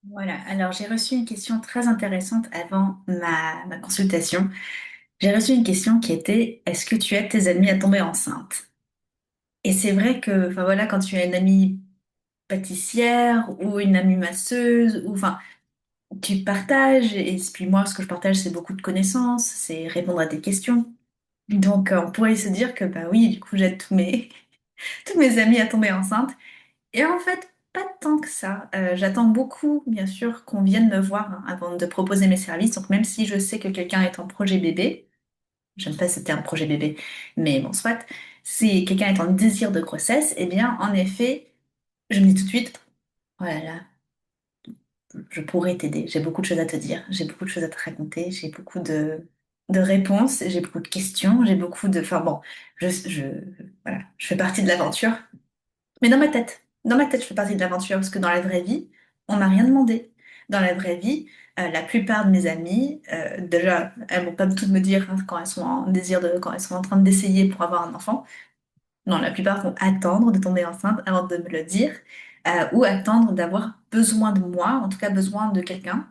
Voilà, alors j'ai reçu une question très intéressante avant ma consultation. J'ai reçu une question qui était, est-ce que tu aides tes amis à tomber enceinte? Et c'est vrai que, enfin voilà, quand tu as une amie pâtissière ou une amie masseuse, ou enfin, tu partages, et puis moi, ce que je partage, c'est beaucoup de connaissances, c'est répondre à tes questions. Donc, on pourrait se dire que, bah oui, du coup, j'aide tous mes amis à tomber enceinte. Et en fait, pas tant que ça. J'attends beaucoup, bien sûr, qu'on vienne me voir hein, avant de proposer mes services. Donc même si je sais que quelqu'un est en projet bébé, j'aime pas ce terme projet bébé, mais bon, soit, si quelqu'un est en désir de grossesse, eh bien, en effet, je me dis tout de suite, oh là là, je pourrais t'aider. J'ai beaucoup de choses à te dire, j'ai beaucoup de choses à te raconter, j'ai beaucoup de réponses, j'ai beaucoup de questions, j'ai beaucoup de... Enfin bon, je, voilà, je fais partie de l'aventure. Mais dans ma tête, je fais partie de l'aventure parce que dans la vraie vie, on m'a rien demandé. Dans la vraie vie, la plupart de mes amies, déjà, elles vont pas toutes me dire hein, quand elles sont quand elles sont en train d'essayer pour avoir un enfant. Non, la plupart vont attendre de tomber enceinte avant de me le dire, ou attendre d'avoir besoin de moi, en tout cas besoin de quelqu'un,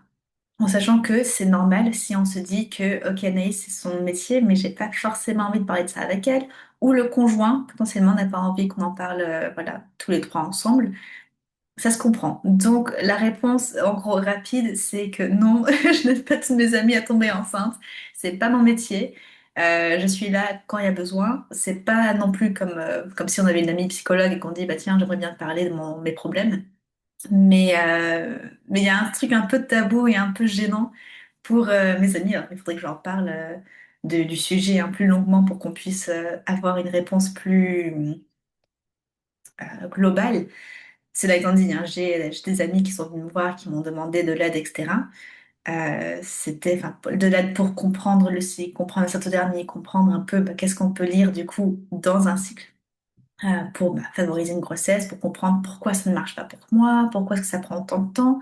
en sachant que c'est normal si on se dit que, ok, Anaïs, c'est son métier, mais j'ai pas forcément envie de parler de ça avec elle, ou le conjoint, potentiellement, n'a pas envie qu'on en parle, voilà, tous les trois ensemble. Ça se comprend. Donc, la réponse, en gros, rapide, c'est que non, je n'aide pas tous mes amis à tomber enceinte. C'est pas mon métier. Je suis là quand il y a besoin. C'est pas non plus comme si on avait une amie psychologue et qu'on dit, bah tiens, j'aimerais bien te parler de mes problèmes. Mais il y a un truc un peu tabou et un peu gênant pour mes amis. Alors, il faudrait que j'en parle du sujet un plus longuement pour qu'on puisse avoir une réponse plus globale. Cela étant dit, hein, j'ai des amis qui sont venus me voir, qui m'ont demandé de l'aide, etc. C'était enfin, de l'aide pour comprendre le cycle, comprendre le saturnisme, comprendre un peu bah, qu'est-ce qu'on peut lire du coup dans un cycle pour bah, favoriser une grossesse, pour comprendre pourquoi ça ne marche pas pour moi, pourquoi est-ce que ça prend tant de temps.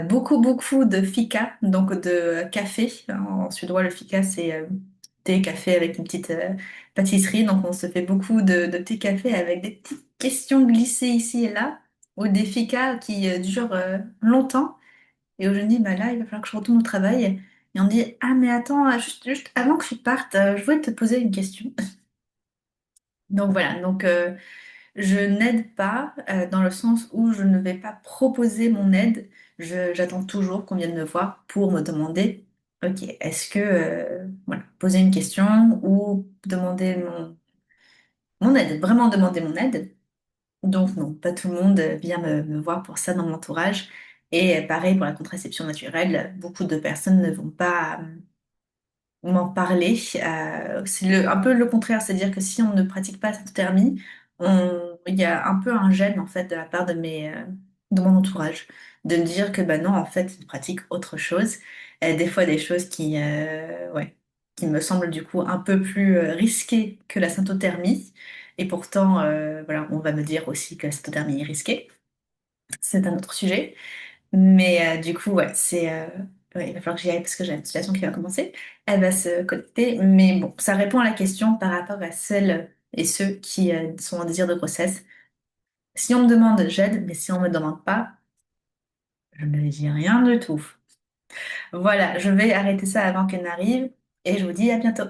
Beaucoup de fika, donc de café. En suédois, le fika, c'est thé, café avec une petite pâtisserie. Donc, on se fait beaucoup de thé, café avec des petites questions glissées ici et là, ou des fika qui durent longtemps. Et où je me dis, bah là, il va falloir que je retourne au travail. Et on me dit, ah, mais attends, juste avant que je parte, je voulais te poser une question. Donc, voilà. Donc, je n'aide pas dans le sens où je ne vais pas proposer mon aide. J'attends toujours qu'on vienne me voir pour me demander, ok, est-ce que, voilà, poser une question ou demander mon aide, vraiment demander mon aide. Donc non, pas tout le monde vient me voir pour ça dans mon entourage. Et pareil pour la contraception naturelle, beaucoup de personnes ne vont pas m'en parler. C'est un peu le contraire, c'est-à-dire que si on ne pratique pas cette thermie, il y a un peu un gêne en fait de la part de mon entourage, de me dire que bah non, en fait, ils pratiquent autre chose. Des fois des choses ouais, qui me semblent du coup un peu plus risquées que la symptothermie. Et pourtant, voilà, on va me dire aussi que la symptothermie est risquée. C'est un autre sujet. Mais du coup, ouais, ouais, il va falloir que j'y aille parce que j'ai une situation qui va commencer. Elle va se connecter. Mais bon, ça répond à la question par rapport à celles et ceux qui sont en désir de grossesse. Si on me demande, j'aide, mais si on me demande pas, je ne dis rien du tout. Voilà, je vais arrêter ça avant qu'elle n'arrive et je vous dis à bientôt.